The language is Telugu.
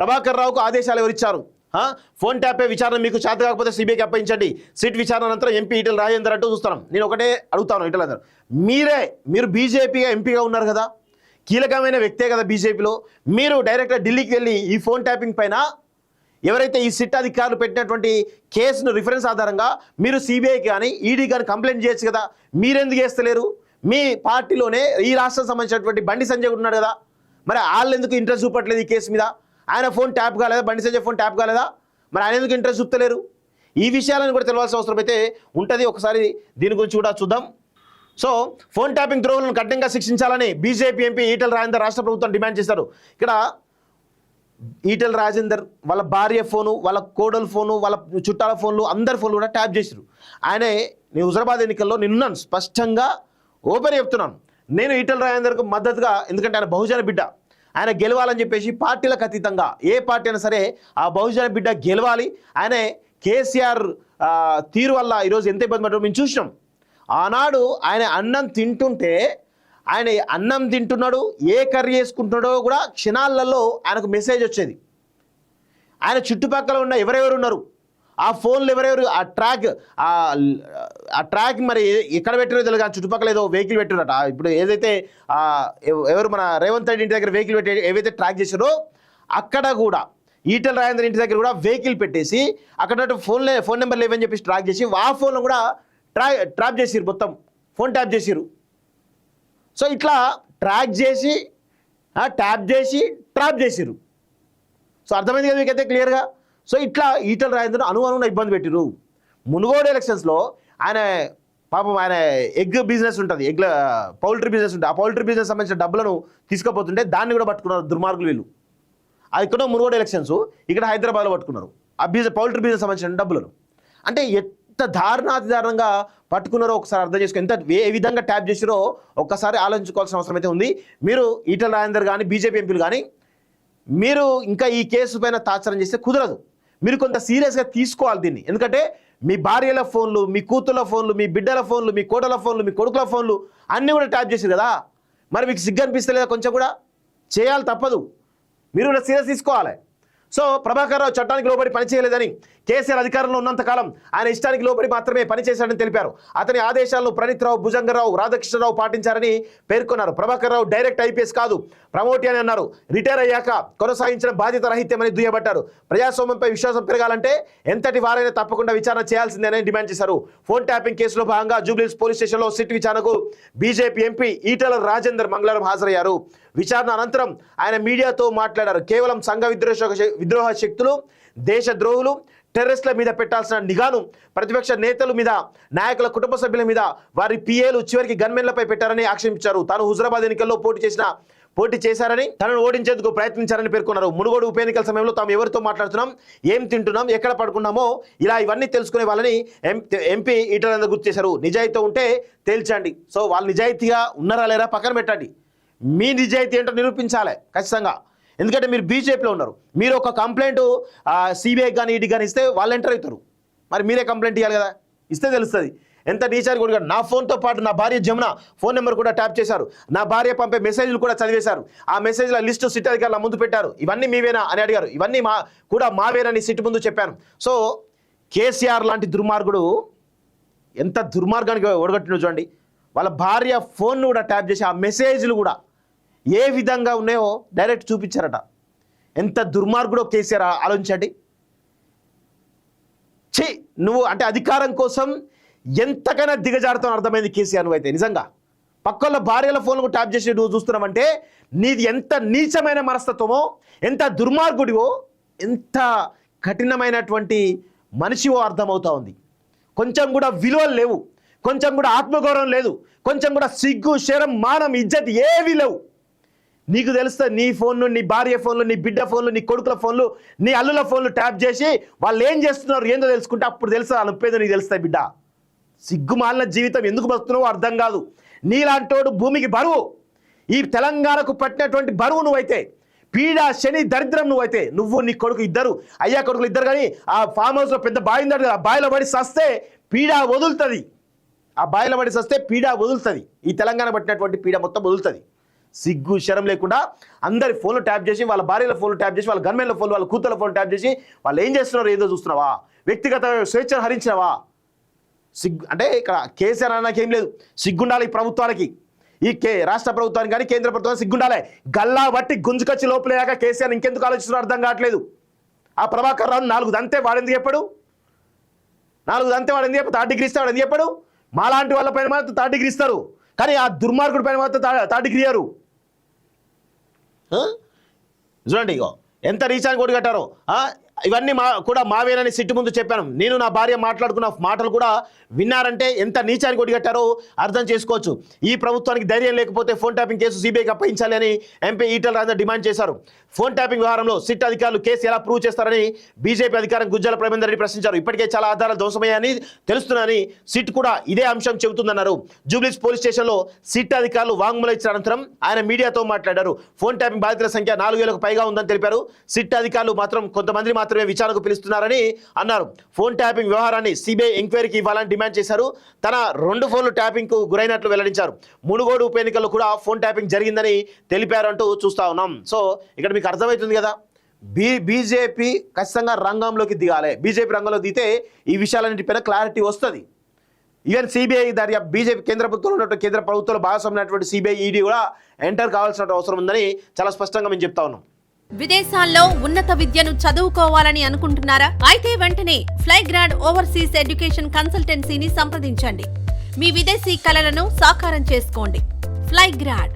ప్రభాకర్ రావుకు ఆదేశాలు ఎవరిచ్చారు? ఫోన్ ట్యాపే విచారణ మీకు చేత కాకపోతే సిబిఐకి అప్పగించండి, సిట్ విచారణ అనంతరం ఎంపీ ఈటెల రాజేందర్ అంటూ చూస్తున్నాం. నేను ఒకటే అడుగుతాను, ఈటెల రాజేందర్ మీరు బీజేపీగా ఎంపీగా ఉన్నారు కదా, కీలకమైన వ్యక్తే కదా బీజేపీలో, మీరు డైరెక్ట్గా ఢిల్లీకి వెళ్ళి ఈ ఫోన్ ట్యాపింగ్ పైన ఎవరైతే ఈ సిట్ అధికారులు పెట్టినటువంటి కేసును రిఫరెన్స్ ఆధారంగా మీరు సిబిఐకి కానీ ఈడీ కానీ కంప్లైంట్ చేయొచ్చు కదా, మీరెందుకు చేస్తలేరు? మీ పార్టీలోనే ఈ రాష్ట్రం సంబంధించినటువంటి బండి సంజయ్ ఉన్నాడు కదా, మరి వాళ్ళు ఎందుకు ఇంట్రెస్ట్ చూపట్లేదు ఈ కేసు మీద? ఆయన ఫోన్ ట్యాప్ కాలేదా, బండి సంజయ్ ఫోన్ ట్యాప్ కాలేదా, మరి ఆయన ఎందుకు ఇంట్రెస్ట్ చూపుతలేరు? ఈ విషయాలను కూడా తెలవాల్సిన అవసరం అయితే ఉంటుంది. ఒకసారి దీని గురించి కూడా చూద్దాం. సో ఫోన్ ట్యాపింగ్ ద్రోహులను కఠినంగా శిక్షించాలని బీజేపీ ఎంపీ ఈటెల రాజేందర్ రాష్ట్ర ప్రభుత్వం డిమాండ్ చేశారు. ఇక్కడ ఈటెల రాజేందర్ వాళ్ళ భార్య ఫోను, వాళ్ళ కోడల ఫోను, వాళ్ళ చుట్టాల ఫోన్లు, అందరి ఫోన్లు కూడా ట్యాప్ చేశారు. ఆయనే నేను హుజరాబాద్ ఎన్నికల్లో నిన్నాను, స్పష్టంగా ఓపెన్ చెప్తున్నాను, నేను ఈటెల రాజేందర్కు మద్దతుగా, ఎందుకంటే ఆయన బహుజన బిడ్డ, ఆయన గెలవాలని చెప్పేసి పార్టీలకు అతీతంగా ఏ పార్టీ అయినా సరే ఆ బహుజన బిడ్డ గెలవాలి. ఆయనే కేసీఆర్ తీరు వల్ల ఈరోజు ఎంత ఇబ్బంది పడ్డారో మేము చూసినాం. ఆనాడు ఆయన అన్నం తింటుంటే, ఆయన అన్నం తింటున్నాడు, ఏ కర్రీ వేసుకుంటున్నాడో కూడా క్షణాలలో ఆయనకు మెసేజ్ వచ్చేది. ఆయన చుట్టుపక్కల ఉన్న ఎవరెవరు ఉన్నారు, ఆ ఫోన్లు ఎవరెవరు, ఆ ట్రాక్ మరి ఎక్కడ పెట్టారో తెలియదు, ఆ చుట్టుపక్కల ఏదో వెహికల్ పెట్టారట. ఇప్పుడు ఏదైతే ఎవరు మన రేవంత్ రెడ్డి ఇంటి దగ్గర వెహికల్ పెట్టి ఏవైతే ట్రాక్ చేశారో అక్కడ కూడా ఈటెల రాజేందర్ ఇంటి దగ్గర కూడా వెహికల్ పెట్టేసి అక్కడ ఫోన్ నెంబర్ లేవని చెప్పేసి ట్రాక్ చేసి ఆ ఫోన్లో కూడా ట్రాప్ చేసిరు, మొత్తం ఫోన్ ట్యాప్ చేసిరు. సో ఇట్లా ట్రాక్ చేసి ట్యాప్ చేసి ట్రాప్ చేసిరు. సో అర్థమైంది కదా మీకైతే క్లియర్గా. సో ఇట్లా ఈటెల రాజేందర్ అనుగుణంగా ఇబ్బంది పెట్టిరు. మునుగోడు ఎలక్షన్స్లో ఆయన పాపం ఆయన ఎగ్ బిజినెస్ ఉంటుంది, పౌల్ట్రీ బిజినెస్ ఉంటుంది, ఆ పౌల్ట్రీ బిజినెస్ సంబంధించిన డబ్బులను తీసుకుపోతుంటే దాన్ని కూడా పట్టుకున్నారు దుర్మార్గులు వీళ్ళు. అది ఇక్కడ మునుగోడు ఎలక్షన్స్, ఇక్కడ హైదరాబాద్లో పట్టుకున్నారు ఆ పౌల్ట్రీ బిజినెస్ సంబంధించిన డబ్బులను. అంటే ఎంత దారుణాతిదారుణంగా పట్టుకున్నారో ఒకసారి అర్థం చేసుకో, ఎంత ఏ విధంగా ట్యాప్ చేసిరో ఒక్కసారి ఆలోచించుకోవాల్సిన అవసరం అయితే ఉంది. మీరు ఈటెల రాజేందర్ కానీ బీజేపీ ఎంపీలు కానీ మీరు ఇంకా ఈ కేసు పైన తాత్సరం చేస్తే కుదరదు. మీరు కొంత సీరియస్గా తీసుకోవాలి దీన్ని. ఎందుకంటే మీ భార్యల ఫోన్లు, మీ కూతుళ్ళ ఫోన్లు, మీ బిడ్డల ఫోన్లు, మీ కోడల ఫోన్లు, మీ కొడుకుల ఫోన్లు అన్నీ కూడా ట్యాప్ చేశారు కదా, మరి మీకు సిగ్గు అనిపిస్తలేదా? కొంచెం కూడా చేయాలి, తప్పదు, మీరు కూడా సీరియస్ తీసుకోవాలి. సో ప్రభాకర్ రావు చట్టానికి లోబడి పనిచేయలేదని, కేసీఆర్ అధికారంలో ఉన్నంతకాలం ఆయన ఇష్టానికి లోబడి మాత్రమే పనిచేశాడని తెలిపారు. అతని ఆదేశాలను ప్రణీత్ రావు, భుజంగరావు, రాధాకృష్ణరావు పాటించారని పేర్కొన్నారు. ప్రభాకర్ రావు డైరెక్ట్ ఐపీఎస్ కాదు, ప్రమోట్ అని అన్నారు. రిటైర్ అయ్యాక కొనసాగించిన బాధ్యత రహిత్యమని దుయ్యబట్టారు. ప్రజాస్వామ్యంపై విశ్వాసం పెరగాలంటే ఎంతటి వారైనా తప్పకుండా విచారణ చేయాల్సిందేనని డిమాండ్ చేశారు. ఫోన్ ట్యాపింగ్ కేసులో భాగంగా జూబ్లీహిల్స్ పోలీస్ స్టేషన్లో సిట్ విచారణకు బీజేపీ ఎంపీ ఈటెల రాజేందర్ మంగళవారం హాజరయ్యారు. విచారణ అనంతరం ఆయన మీడియాతో మాట్లాడారు. కేవలం సంఘ విద్రోహ శక్తులు, దేశద్రోహులు, టెర్రరిస్టుల మీద పెట్టాల్సిన నిఘాను ప్రతిపక్ష నేతల మీద, నాయకుల కుటుంబ సభ్యుల మీద, వారి పిఏలు చివరికి గన్మెన్లపై పెట్టారని ఆక్షేపించారు. తాను హుజరాబాద్ ఎన్నికల్లో పోటీ చేశారని, తనను ఓడించేందుకు ప్రయత్నించారని పేర్కొన్నారు. మునుగోడు ఉప ఎన్నికల సమయంలో తాము ఎవరితో మాట్లాడుతున్నాం, ఏం తింటున్నాం, ఎక్కడ పడుకున్నామో ఇలా ఇవన్నీ తెలుసుకునే వాళ్ళని ఎంపీ ఈటెల రాజేందర్ గుర్తు చేశారు. నిజాయితీతో ఉంటే తేల్చండి. సో వాళ్ళు నిజాయితీగా ఉన్నారా లేరా పక్కన పెట్టండి, మీ నిజాయితీ ఏంటో నిరూపించాలి ఖచ్చితంగా. ఎందుకంటే మీరు బీజేపీలో ఉన్నారు, మీరు ఒక కంప్లైంట్ సిబిఐ కానీ ఈడీ కానీ ఇస్తే వాళ్ళు ఎంటర్ అవుతారు, మరి మీరే కంప్లైంట్ ఇవ్వాలి కదా, ఇస్తే తెలుస్తుంది ఎంత నీచారి కూడా. నా ఫోన్తో పాటు నా భార్య జమున ఫోన్ నెంబర్ కూడా ట్యాప్ చేశారు, నా భార్య పంపే మెసేజ్లు కూడా చదివేశారు, ఆ మెసేజ్ల లిస్టు సిట్ అధికారుల ముందు పెట్టారు, ఇవన్నీ మీవేనా అని అడిగారు, ఇవన్నీ మావేనని సిట్ ముందు చెప్పాను. సో కేసీఆర్ లాంటి దుర్మార్గుడు ఎంత దుర్మార్గానికి ఒడగట్టిన చూడండి. వాళ్ళ భార్య ఫోన్ను కూడా ట్యాప్ చేసి ఆ మెసేజ్లు కూడా ఏ విధంగా ఉన్నాయో డైరెక్ట్ చూపించారట. ఎంత దుర్మార్గుడో కేసీఆర్ ఆలోచించండి. నువ్వు అంటే అధికారం కోసం ఎంతకైనా దిగజారుతావు అర్థమైంది కేసీఆర్. నువ్వైతే నిజంగా పక్కల భార్యల ఫోన్లకు ట్యాప్ చేసి నువ్వు చూస్తున్నావంటే నీది ఎంత నీచమైన మనస్తత్వమో, ఎంత దుర్మార్గుడివో, ఎంత కఠినమైనటువంటి మనిషివో అర్థమవుతా ఉంది. కొంచెం కూడా విలువలు లేవు, కొంచెం కూడా ఆత్మగౌరవం లేదు, కొంచెం కూడా సిగ్గు, శరం, మానం, ఇజ్జత్ ఏవి లేవు. నీకు తెలుస్తుంది నీ ఫోన్లు, నీ భార్య ఫోన్లు, నీ బిడ్డ ఫోన్లు, నీ కొడుకుల ఫోన్లు, నీ అల్లుల ఫోన్లు ట్యాప్ చేసి వాళ్ళు ఏం చేస్తున్నారు ఏందో తెలుసుకుంటే అప్పుడు తెలుస్తుంది ఆ నొప్పేదో నీకు తెలుస్తాయి. బిడ్డ సిగ్గుమాలిన జీవితం ఎందుకు బతున్నావో అర్థం కాదు. నీలాంటోడు భూమికి బరువు, ఈ తెలంగాణకు పట్టినటువంటి బరువు నువ్వైతే, పీడ, శని, దరిద్రం నువ్వైతే, నువ్వు నీ కొడుకు ఇద్దరు, అయ్యా కొడుకులు ఇద్దరు కానీ ఆ ఫామ్ హౌస్లో పెద్ద బావి ఉందంటే ఆ బావిలో పడి సస్తే పీడ వదులుతుంది, ఆ బావిలో పడి సస్తే పీడ వదులుతుంది, ఈ తెలంగాణ పట్టినటువంటి పీడ మొత్తం వదులుతుంది. సిగ్గు శరం లేకుండా అందరి ఫోన్లు ట్యాప్ చేసి వాళ్ళ భార్యల ఫోన్లు ట్యాప్ చేసి వాళ్ళ గన్మెన్ల ఫోన్లు వాళ్ళ కూతుల ఫోన్ ట్యాప్ చేసి వాళ్ళు ఏం చేస్తున్నారో ఏదో చూస్తున్నావా? వ్యక్తిగత స్వేచ్ఛను హరించినవా? సిగ్గు అంటే ఇక్కడ కేసీఆర్ అన్నకేం లేదు, సిగ్గుండాలి ఈ ప్రభుత్వానికి, ఈ రాష్ట్ర ప్రభుత్వానికి కానీ కేంద్ర ప్రభుత్వానికి సిగ్గుండాలి. గల్లా బట్టి గుంజుకొచ్చి లోపలేయాక కేసీఆర్ ఇంకెందుకు ఆలోచిస్తున్నారో అర్థం కావట్లేదు. ఆ ప్రభాకర్ రావు 4 దంతే వాడెందుకు చెప్పాడు? 4 దంతే వాడు ఎందుకు చెప్పాడు? 3rd డిగ్రీ ఇస్తాడు ఎందుకు చెప్పాడు? మాలాంటి వాళ్ళ పైన మాత్రం 3rd డిగ్రీ ఇస్తారు, కానీ ఆ దుర్మార్గుడి పైన మాత్రం 3rd డిగ్రీ ఇయ్యరు. చూడండి ఇగో ఎంత రీఛార్జ్ కొట్టి కట్టారో. ఇవన్నీ కూడా మావేనని సిట్టు ముందు చెప్పాను. నేను నా భార్య మాట్లాడుకున్న మాటలు కూడా విన్నారంటే ఎంత నీచాన్ని కొట్టిగట్టారో అర్థం చేసుకోవచ్చు. ఈ ప్రభుత్వానికి ధైర్యం లేకపోతే ఫోన్ ట్యాపింగ్ కేసు సిబిఐకి అప్పగించాలి అని ఎంపీ ఈటెల రాజేందర్ డిమాండ్ చేశారు. ఫోన్ ట్యాపింగ్ వ్యవహారంలో సిట్ అధికారులు కేసు ఎలా ప్రూవ్ చేస్తారని బీజేపీ అధికారం గుజ్జల ప్రేమేందర్ రెడ్డి ప్రశ్నించారు. ఇప్పటికే చాలా ఆధారాలు ధ్వంసమయ్యాయని తెలుస్తున్నాయని సిట్ కూడా ఇదే అంశం చెబుతుందన్నారు. జూబ్లీస్ పోలీస్ స్టేషన్లో సిట్ అధికారులు వాంగ్మూలం ఇచ్చిన అనంతరం ఆయన మీడియాతో మాట్లాడారు. ఫోన్ ట్యాపింగ్ బాధితుల సంఖ్య 4000కు పైగా ఉందని తెలిపారు. సిట్ అధికారులు మాత్రం కొంతమంది మాత్రమే విచారణకు పిలుస్తున్నారని అన్నారు. ఫోన్ ట్యాపింగ్ వ్యవహారాన్ని సిబిఐ ఎంక్వైరీకి ఇవ్వాలని డిమాండ్ చేశారు. తన 2 ఫోన్లు ట్యాపింగ్ కు గురైనట్లు వెల్లడించారు. మునుగోడు ఉప ఎన్నికల్లో కూడా ఫోన్ ట్యాపింగ్ జరిగిందని తెలిపారంటూ చూస్తా ఉన్నాం. సో ఇక్కడ మీకు అర్థమవుతుంది కదా, బీజేపీ ఖచ్చితంగా రంగంలోకి దిగాలి. బీజేపీ రంగంలో దిగితే ఈ విషయాలన్నిటిపైన క్లారిటీ వస్తుంది. ఈవెన్ సిబిఐ దర్యాప్తు బీజేపీ కేంద్ర ప్రభుత్వంలో ఉన్నటువంటి కేంద్ర ప్రభుత్వంలో భాగస్వామ్యమైనటువంటి సిబిఐ ఈడీ కూడా ఎంటర్ కావాల్సిన అవసరం ఉందని చాలా స్పష్టంగా మేము చెప్తా ఉన్నాం. విదేశాల్లో ఉన్నత విద్యను చదువుకోవాలని అనుకుంటున్నారా? అయితే వెంటనే ఫ్లైగ్రాడ్ ఓవర్సీస్ ఎడ్యుకేషన్ కన్సల్టెన్సీని సంప్రదించండి. మీ విదేశీ కలలను సాకారం చేసుకోండి. ఫ్లైగ్రాడ్